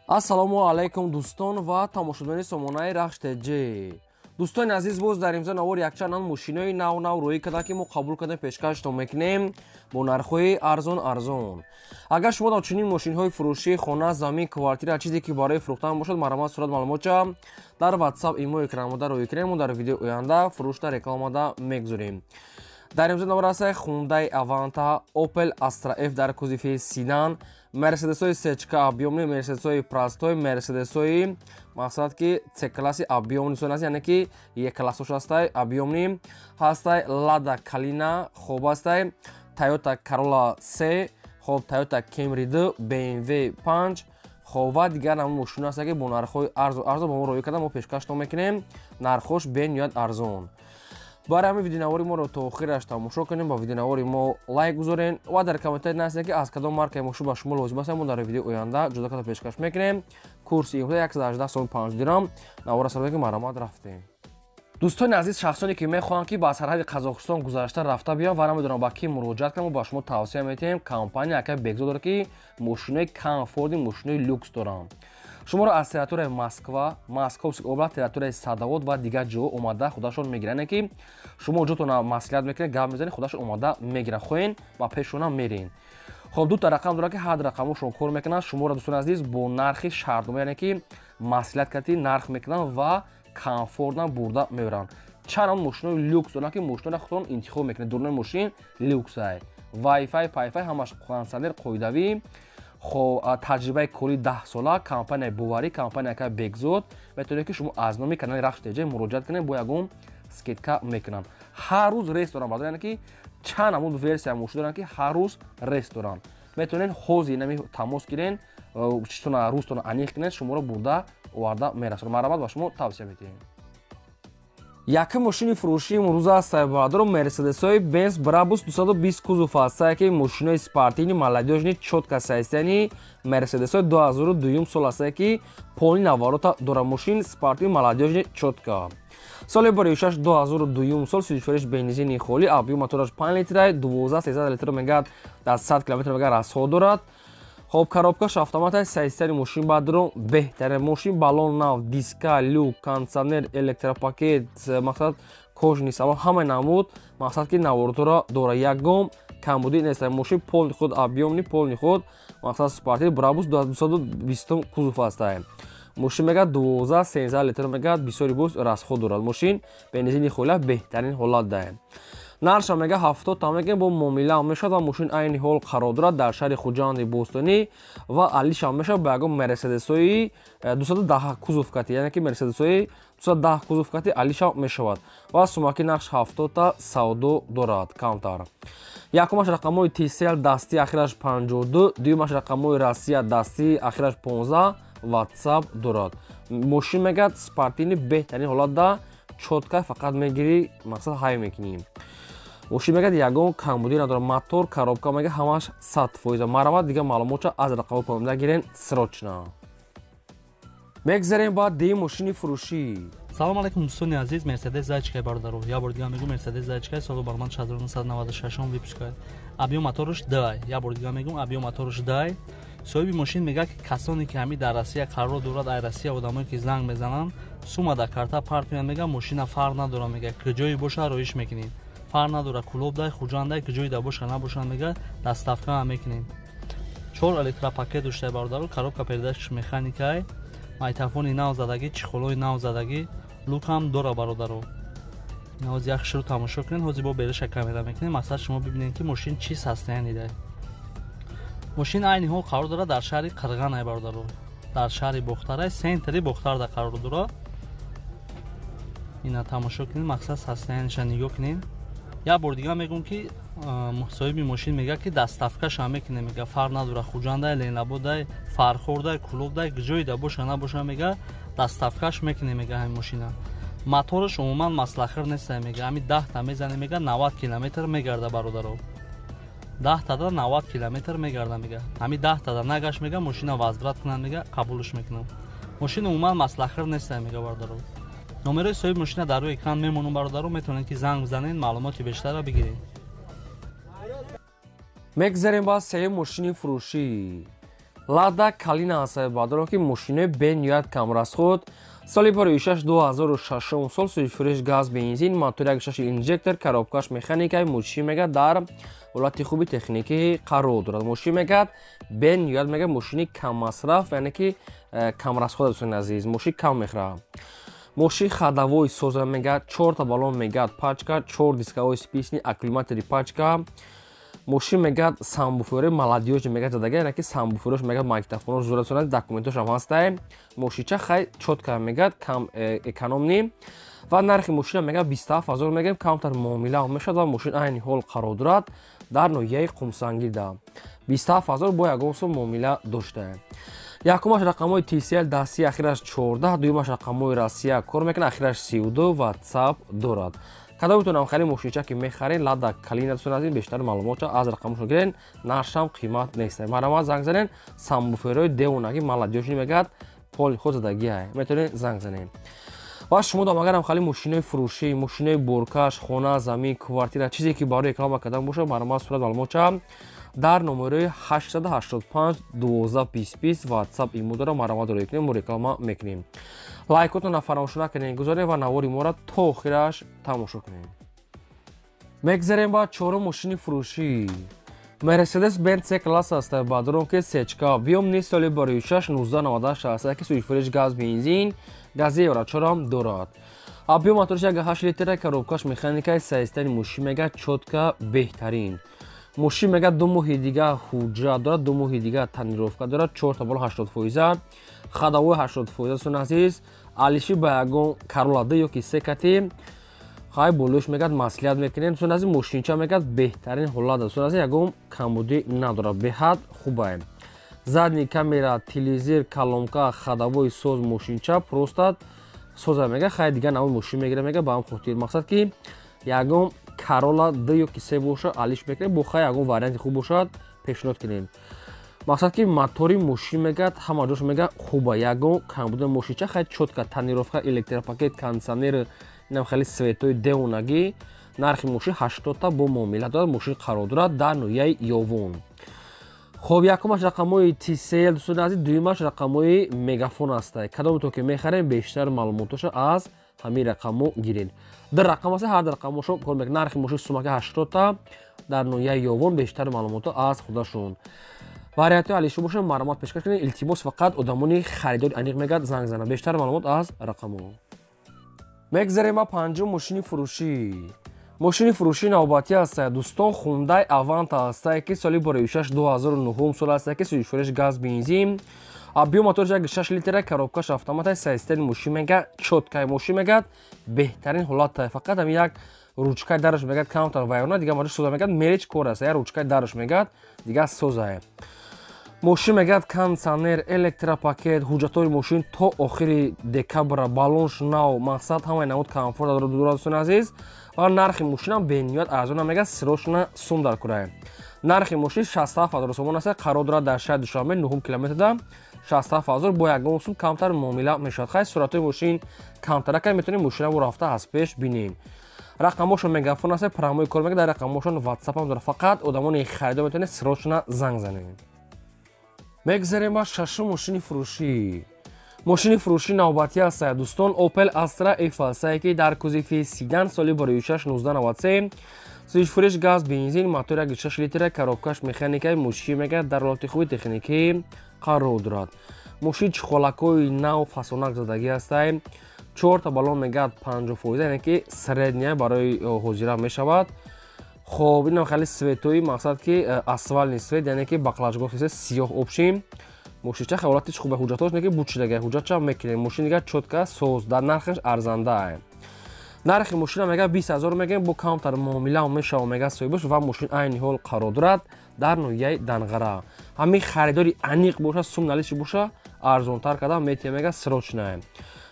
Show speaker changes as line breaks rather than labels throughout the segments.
ассалому алайкум дӯстон ва тамошобинони сомонаи рахштеҷи. дӯстони азиз, боз дар имзо навор якчанд мошинои нав рӯӣ карда ки мо қабул карда пешкаштон мекунем бо нархҳои арзон. агар шумо дар чунин мошинҳои фурӯшии хона, замин, квартира чизе ки барои фурӯхтан бошад, маромад сурат маълумота дар WhatsApp имо экранамода рӯӣ кунем. мо дар видеои оянда фурӯшда рекламада мегузорем. дар имзо навор аст Hyundai Avanta, Opel Astra F дар кузифи Sedan, Mercedes-ҳои сечка объёмни, Mercedes-ҳои простой, Mercedes-ҳои мақсад ки C-класси объёмни сон аст, яъне ки Е-классош астай объёмни ҳастай, Lada Kalina хоб астай, Toyota Corolla C, хоб Toyota Camry 2, BMW 5 хоб ва дигар ҳам мошина аст ки бо нархҳои арзон бо мо рӯӣ карда мо пешкаштон мекунем. нархош бениҳоят арзон. барои ҳамин видеонавори моро то охираш тамошо кунем, ба видеонавори мо лайк гузорен ва дар комментари нависед ки аз кадом маркаи мошин ба шумо лозим аст. мо дар видеои оянда ҷудо карда пешкаш мекунем. курси 118 сом 5 дирам навора сарбе ки маромад рафтем. дӯстони азиз, шахсоне ки мехоҳанд ки ба сарҳади Қазоқистон гузашта рафта биён ва намедонам ба ки муроҷиат кунам, ба шумо тавсия метиҳем. компания яка бекзо дорад ки мошинои камфорди, мошинои люкс доранд. шуморо аз территорияи Москва, Московский област, территорияи Садовод ва дигар ҷо омада худашон мегиранд ки шумо ҷотона маслиҳат мекунед, гап мезанед, худашон омада мегиранд. хоҳен ба пешона мерин. хоб дута рақам дорад ки ҳад рақамошон кор мекунанд. шуморо дӯстони азиз бо нархи шаҳрнома, яъне ки маслиҳат карди нарх мекунанд ва комфортна бурда мебаранд. чанд мошинои люкс доранд ки мошиноро худтон интихоб мекунед. дурнаи мошин люксай, Wi-Fi, Pi-Fi ҳамаш кондитсионер қоидавӣ. хоб таҷрибаи кори 10 сола, компания боварӣ, компания яка бекзод. метавонед ки шумо аз номи канали Рахштеҷи муроҷиат кунед, бо ягон скидка мекунанд. ҳар рӯз рейс доранд, баъд яъне ки чанд ҳамун версия мошин доранд ки ҳар рӯз рейс доранд. метавонед ҳозир нами тамос гирен, читона рӯзтона аниқ кунед, шуморо бурда оварда мерасонад. маромад ба шумо тавсия метиҳем. яке мошини фурӯшии имрӯз аст баъдро Mercedes-ҳои Benz Brabus 220 кузов аст ки мошинои спортивни молодёжни чотка сайстани Mercedes-ҳои 2002 сол аст ки полни наворота дора. мошин спортивни молодёжни чотка. соли бори 6 2002 сол 34 бензини холӣ, объём мотораш 5 литра, 12 литр мегад дар 100 км мегад расход дорад. хоб коробкаш автомат сайстани мошин баъдро беҳтарин мошин, балон нав, диска, люк, кондитсионер, электропакет, мақсад кожни салон ҳама намуд, мақсад ки наворотро дора. ягон камбудӣ нест. мошин полни худ объёмни, полни худ мақсад спортив Brabus 220 кузов аст. мошин мегад 12 литр мегад, бисёри боз расход дорад. мошин бензини холӣ беҳтарин ҳолат дорад. нарша мега 70 та мега бо муомила мешад ва мошин айни ҳол қарор дорад дар шаҳри Хуҷанди Бостонӣ ва алиша мешад ба ягон Mercedes-ҳои 210 кузовкати, яъне ки Mercedes-ҳои 210 кузовкати алиша мешавад ва сумаки нақш 70 та савдо дорад камтар. якумаш рақамҳои TCL дастӣ ахираш 52, дуюмаш рақамҳои Россия дастӣ ахираш 15 WhatsApp дорад. мошин мегад спортивни беҳтарин ҳолат да чотка фақат мегирӣ, мақсад ҳай мекунӣ. мошин мегад ягон камбудӣ надорад. мотор, коробка мега ҳамаш 100%. маромад дигар маълумота аз рақамҳои помида гирен срочна. мегзарем ба ди мошини фурӯшӣ.
салом алайкум дӯстони азиз, Mercedes Zaychka бародаро. я бор дига мегӯм Mercedes Zaychka соли барман 1996 випуска. объём мотораш дай. я бор дига мегӯм объём мотораш дай. соҳиби мошин мега ки касоне ки ҳамин дар Россия қарор дорад, ай Россия одамое ки занг мезананд, сума да карта парк меянд, мега мошина фарқ надора, мега куҷое боша роиш мекунем. фарқ надора кулоб дай, хуҷанд дай, куҷое да боша набошанд, мега доставка ҳам мекунем. 4 электропакет доштай бародаро, коробка передачаш механикай, майтафони нав задагӣ, чихолҳои нав задагӣ, лук ҳам дора бародаро. ҳозир як шуро тамошо кунед. ҳозир бо бериша камера мекунем, мақсад шумо бибинед ки мошин чӣ состояние дай. мошин айни ҳол қарор дорад дар шаҳри Қирғанай бародаро, дар шаҳри Бохтарай, сентри Бохтарда қарор дорад. ина тамошо кунед, мақсад состояниеша нигоҳ кунед. як бор дига мегӯм ки соҳиби мошин мега ки доставкаш ҳам мекунем, мега фарқ надора хуҷандай, ленабодай, фархордай, кулобдай, ҷои да боша набоша, мега доставкаш мекунем, мега ҳамин мошина. мотораш умуман маслахир нест, мега ҳамин 10 та мезанем, мега 90 км мегарда бародаро. 10 та да 90 км мегарда, мега ҳамин 10 та да нагашт, мега мошина возврат кунанд, мега қабулш мекунам. мошина умуман маслахир нест, мега бародаро. номерои соҳиби мошина дар рӯи экран мемонам бародаро, метавонед ки занг бизанед, маълумоти бештарро бигиред.
мегзарем ба сеюм мошини фурӯшӣ. Lada Kalina ҳастад баъдро ки мошинои бениҳоят камрасхуд соли бори 6-2006 сол суифуриш газ бензин мотори 1.6 инжектор коробкаш механикаи мошин мегӯяд дар ҳолати хуби техникӣ қарор дорад. Мошин мегӯяд бениҳоят мегӯяд мошини каммасраф яъне ки камрасхуд дӯстони азиз мошин кам мехӯрад. Мошин ходовой соза мегӯяд 4 та баллон мегӯяд пачка 4 дискаҳои списни аккумулятори пачка. Мошин мегӯяд самбуфёри молодёжи мегӯяд задага яъне ки самбуфёрош мегӯяд мактафонош зурат документош ҳам ҳастае. Мошинча хай чотка мегӯяд кам экономни ва нархи мошина мегӯяд 27 000 мегӯям камтар муомила мешавад ва мошин айни ҳол қарор дорад дар ноҳияи Қумсангирда 27 000 бо ягон сум муомила доштае. Якумаш рақамҳои TCL дастии ахираш 14, дуюмаш рақамҳои Россия кор мекунад, ахираш 32 WhatsApp дорад. Кадом метавонам харид мошинча ки мехаред Lada Kalina дӯстони азиз бештар маълумотро аз рақамашон гирен, наршам қимат нест. Марамат занг занен самбуферои девонаги молодёжи мегӯяд поли худ задагие метавонед занг занед. ва шумо дам агарам хали мошинои фурӯшӣ, мошинои боркаш, хона, замин, квартира чизе ки барои реклама кардан бошад марамат сурат маълумотча дар номерои 885 1225 WhatsApp имо дора марамат рӯй кунем, мо реклама мекунем. Лайкотона фаромӯш накунед гузоред ва навори моро то охираш тамошо кунед. Мегзарем ба чорум мошини фурӯшӣ. Mercedes-Benz C-класс аст ба дронки сечка объёмни соли бори 6-1998 аст ки суифуриш газ бензин гази еврочорам дорад. Объём моториш 1.8 литр коробкаш механикаи саистани мошин мегӯяд чотка беҳтарин. Мошин мегӯяд 2 моҳи дига ҳуҷрат дорад, 2 моҳи дига танировка дорад, 4 та баллон 80%, ходовой 80% дӯстони азиз, алиши ба ягон Corolla D ёки секати хай болош мегӯяд маслиҳат мекунем дӯстони азиз, мошинча мегӯяд беҳтарин ҳолат дӯстони азиз, ягон камбудӣ надорад, беҳад хубае. Задни камера, телевизор, колонка, ходовой соз мошинча просто соза мегӯяд, хай дига нави мошин мегирад мегӯяд ба ҳам хотир мақсад ки ягон Corolla D ёки се боша алиш мекунем, бо хай ягон варианти хуб бошад пешниҳод кунем. Мақсад ки мотори мошин мегӯяд ҳама ҷош мегӯяд хуба, ягон камбудани мошинча хай чотка танировка, электропакет, кондитсионер, инам хеле светои девонагӣ. Нархи мошин 80 та бо муомила дорад, мошин қарор дорад дар ноҳияи Ёвон. Хоб якумаш рақамҳои TCL дӯстони азиз, дуюмаш рақамҳои Мегафон астае. Кадометон ки мехарем бештар маълумоташа аз ҳамин рақамҳо гиред. Дар рақам аст, ҳар дар рақамашон кор мекунад. Нархи мошин сумаки 80 та дар ноҳияи Ёвон бештар маълумота аз худашон. вариантҳои алишо боша маълумот пешкаш кунед. Илтимос фақат одамони харидори аниқ мегӯяд занг занад. Бештар маълумот аз рақамҳо. Мегзарем ба панҷум мошини фурӯшӣ. мошини фурӯшии навбатӣ астае дӯстон, Hyundai Avanta астае ки соли бори 6-2009 сол астае ки суифуриш газ бензин объём моториш 1.6 литр коробкаш автоматаи саистани мошин мегӯяд чоткаи мошин мегӯяд беҳтарин ҳолатае. фақат ҳам як ручкаи дараш мегӯяд камтар вайрона дига моториш соза мегӯяд мерич кор аст, як ручкаи дараш мегӯяд дига созае. мошин мегӯяд кондитсионер, электропакет, ҳуҷҷатҳои мошин то охири декабра, баллонш нав, мақсад ҳамаи намуд комфорт дорад дӯстони азиз ва нархи мошинам бениҳоят арзона мегӯяд срочна сум дар курае. нархи мошин 67 000 сомон аст, қарор дорад дар шаҳри Душанбе 9 километрда 67 000 бо ягон сум камтар муомила мешавад. хай суръатҳои мошин камтарака метавонем мошинаро рафта аз пеш бинем. рақамошон Мегафон аст, промои кор мекунад, дар рақамошон WhatsApp ҳам дорад, фақат одамони харидор метавонед срочна занг занед. мегзарем ба шашум мошини фурӯшӣ. мошини фурӯшии навбатӣ астае дӯстон, Opel Astra F астае ки дар кузифи седан соли бори 6-1993 суифуриш газ бензин мотори 1.6 литр коробкаш механикаи мошин мегӯяд дар ҳолати хуби техникӣ қарор дорад. мошин чухолакҳои нав фасонак задагӣ астае, 4 та баллон мегӯяд 50%, яъне ки средния барои ҳозира мешавад. хоб инам хали светои мақсад ки асфальтни свет, яъне ки бақлачгоҳ сиёҳ обшим. мошинча ҳолатиш хубе, ҳуҷҷатош не ки бучидаги ҳуҷҷатча мекунем. мошин дига чотка соз, дар нархаш арзандае. нархи мошина мегӯяд 20 000 мегӯем, бо камтар муомила мешава мегӯяд соҳибаш ва мошин айни ҳол қарор дорад дар ноҳияи Данғара. ҳамин харидори аниқ боша, сум налиши боша, арзонтар кардан метавонад мегӯяд срочнае.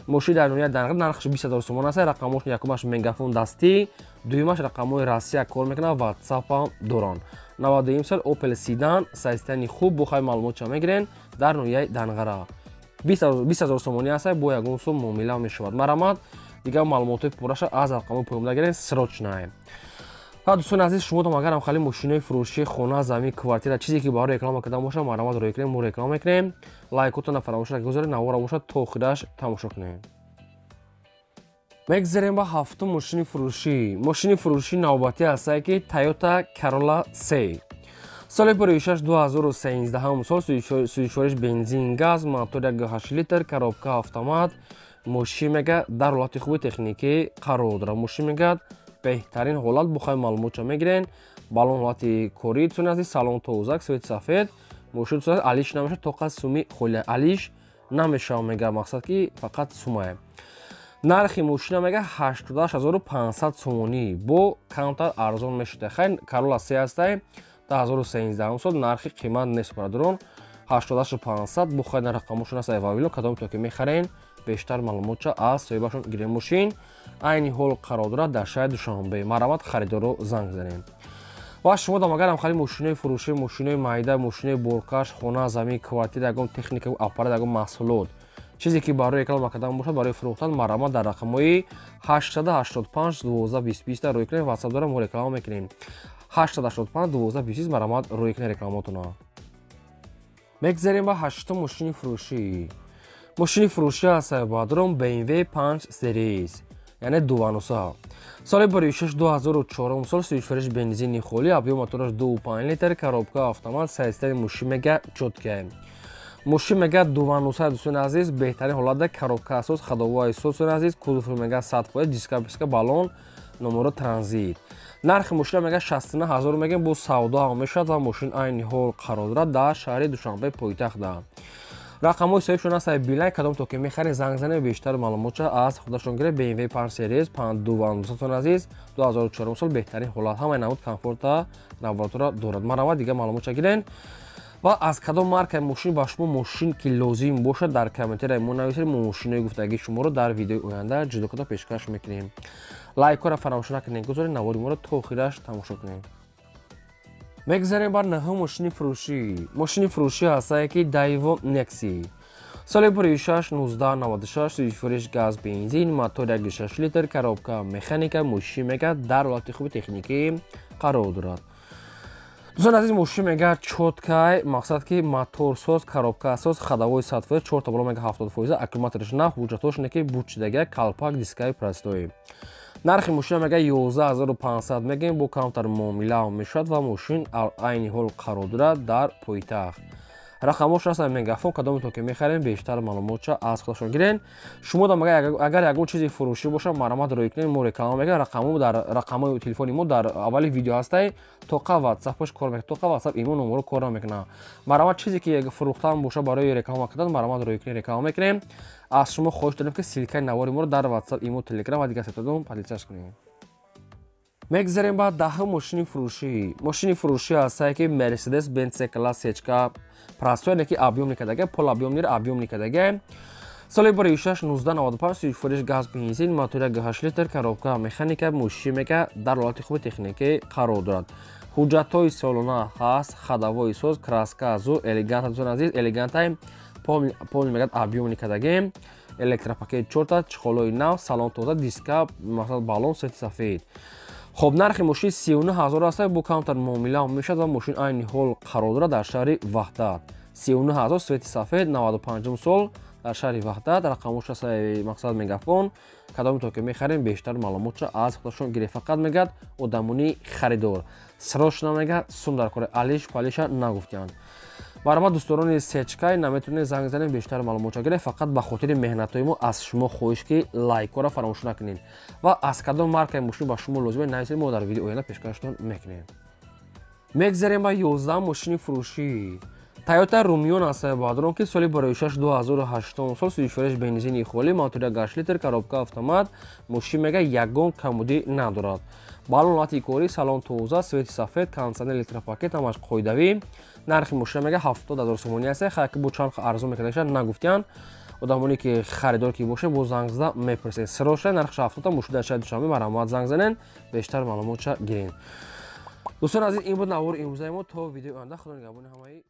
мошин дар ноҳияи Данғара нархаш 20 000 сомон аст. рақамош якумаш Мегафон дастӣ, дуюмаш рақамҳои Россия кор мекунад, WhatsApp ҳам доранд. 92 сол Opel Sedan саистани хуб бо хай маълумотча мегирен дар ноҳияи Данғара. 20 000 сомонӣ аст, бо ягон сум муомила мешавад. марамат дига маълумотои пурраша аз рақамҳои поёмда гирен срочнае. ва дӯстони азиз, шумо дом агарам хали мошинои фурӯшии хона, замин, квартира чизе ки барои реклама кардан бошад, маромад рӯй кунем, мо реклама мекунем. Лайкотона фаромӯш накунед, гузоред навора бошад то охираш тамошо кунем. мегзарем ба ҳафтум мошини фурӯшӣ. Мошини фурӯшии навбатӣ ҳастае ки Toyota Corolla C. соли 2013 сол, сӯзишвориш бензин, газ, мотор 1.8 литр, коробка автомат. мошин мегӯяд дар ҳолати хуби техникӣ қарор дорад. мошин мегӯяд беҳтарин ҳолат бухои маълумотша мегирен. балон ҳолати корӣ дӯстони азиз, салон тозак, свети сафед. мошин дӯстони азиз алиш намешавад, то қад суми холия алиш намешавад, мегӯяд мақсад ки фақат сумае. нархи мошина мегӯяд 88500 сомонӣ. бо камтар арзон мешуда. хайр Corolla C ҳастае 2013 сол, нархи қимат нест бародарон. 88500 бухои рақамошон ҳастае вавило, кадом то ки мехарен бештар маълумотша аз соҳибашон гирем. мошин айни ҳол қарор дорад дар шаҳри Душанбе. маромад харидоро занг занем. ва шумо дам агарам хали мошинои фурӯшӣ, мошинои майда, мошинои боркаш, хона, замин, квартира, ягон техника, аппарат, ягон маҳсулот, чизе ки барои реклама кардан бошад, барои фурӯхтан, маромад дар рақамҳои 885 12 20 рӯй кунед. ватсап дорам, мо реклама мекунем. 885 12 20 маромад рӯй кунед рекламотона. мегзарем ба ҳаштум мошини фурӯшӣ. мошини фурӯшӣ ҳастае баъдрон BMW 5 Series, яъне дуваноса. соли 26 сол, сӯзишвориш бензини холӣ, объём мотораш 2.5 литр, коробка автомат, сайзтаи мошин мегӯяд чотка. мошин мегӯяд дуваноса дӯстони азиз, беҳтарин ҳолатда, коробка асос, ходова асос дӯстони азиз, кузов мегӯяд 100%, диска балон, номеро транзит. нархи мошина мегӯяд 69000 мегӯем, бо савдо ҳам мешавад ва мошин айни ҳол қарор дорад дар шаҳри Душанбе, пойтахта. рақамҳои соҳибшон ҳастае билайн, кадом то ки мехаред занг занед, бештар маълумотша аз худашон гиред. BMW 5 Series 5 азиз, 2004 сол, беҳтарин ҳолат, ҳамаи намуд комфорта навбатора дорад. маромад дига маълумотша гирен. ва аз кадом маркаи мошин ба шумо мошин ки лозим бошад, дар комментария мо нависед. мо мошинои гуфтагии шуморо дар видеои оянда ҷудо карда пешкаш мекунем. лайкора фаромӯш накунед, гузоред навори моро то охираш тамошо кунед. мегзарем бар наҳум мошини фурӯшӣ. мошини фурӯшӣ ҳастае ки Daewoo Nexi. соли 26/1996, сӯзишвориш газ, бензин, мотор 1.6 литр, коробка механика. мошин мегӯяд дар ҳолати хуби техникӣ қарор дорад. дӯстони азиз, мошин мегӯяд чоткай, мақсад ки моторсоз, коробка асос, ходовои 100%, 4 та балон мегӯяд 70%, аккумуляториш нав, ҳуҷҷатош не ки бучидага, калпак, дискаи простоӣ. нархи мошина мегӯяд 11500 мегӯем, бо камтар муомила мешавад ва мошин айни ҳол қарор дорад дар пойтахт. рақамош ҳастанд мегафон, кадоме то ки мехарем бештар маълумотша аз худашон гирен. шумо дам агар ягон чизи фурӯшӣ бошад, маромад рӯй кунед, мо реклама мегӯем. рақамҳои телефони мо дар аввали видео ҳастае. тоқа ватсапаш кор мекунад, тоқа ватсап имо номеро кор намекунад. маромад чизе ки фурӯхтан бошад, барои реклама кардан, маромад рӯй кунед, реклама мекунем. аз шумо хоҳиш дорем ки силкаи навори моро дар ватсап, имо, телеграм ва дигар сайтҳодон подписааш кунед. мегзарем ба даҳум мошини фурӯшӣ. мошини фурӯшӣ ҳастае ки Mercedes-Benz C-Class H-ка простой, яъне ки объём никадаге, пол объём нир, объём никадаге. соли 26/1995, сӯзишвориш газ, бензин, мотор 1.8 литр, коробка механика. мошин мегӯяд дар ҳолати хуби техникӣ қарор дорад. ҳуҷҷатҳои солона ҳаст, ходовои соз, краска азу, элеганта дӯстони азиз, элегантай, пол мегӯяд объём никадаге, электропакет 4 чиқолои нав, салон тоза, диска, мақсад балон, свети сафед. хоб, нархи мошин 39000 ҳастае, бо камтар муомила мешавад ва мошин айни ҳол қарор дорад дар шаҳри Ваҳдат. 39000, свети сафед, 95 сол, дар шаҳри Ваҳдат. рақамош ҳастае, мақсад мегафон, кадоме то ки мехарем бештар маълумотша аз худашон гирем. фақат мегӯяд одамони харидор. срочно мегӯяд сум дар кори алиш палиша нагуфтиянд. барома дӯстдорони сечкай наметавонед занг занед, бештар маълумотша гирем. фақат ба хотири меҳнатҳои мо аз шумо хоҳиш ки лайкора фаромӯш накунед ва аз кадом маркаи мошин ба шумо лозиме нависед, мо дар видеои оянда пешкаштон мекунем. мегзарем ба 11 мошини фурӯшӣ. Toyota Rumion ҳастае баъдрон ки соли 26/2008 сол, сӯзишвориш бензини холӣ, мотор 1.8 литр, коробка автомат. мошин мегӯяд ягон камбудӣ надорад. балон ҳолати корӣ, салон тоза, свети сафед, кондитсионер, электропакет ҳамаш қоидавӣ. нархи мошина мегӯяд 70000 сомонӣ ҳастае. хайр ки бо чанд арзон мекардагиша нагуфтиянд. одамоне ки харидор ки боше, бо занг зада мепурсед. срочно нархи 700 мошин дар шаҳри Душанбе, маромад занг занен, бештар маълумотша гирен. дӯстони азиз, ин буд навори имрӯзаи мо. то видеои оянда, худо нигаҳбони ҳамаи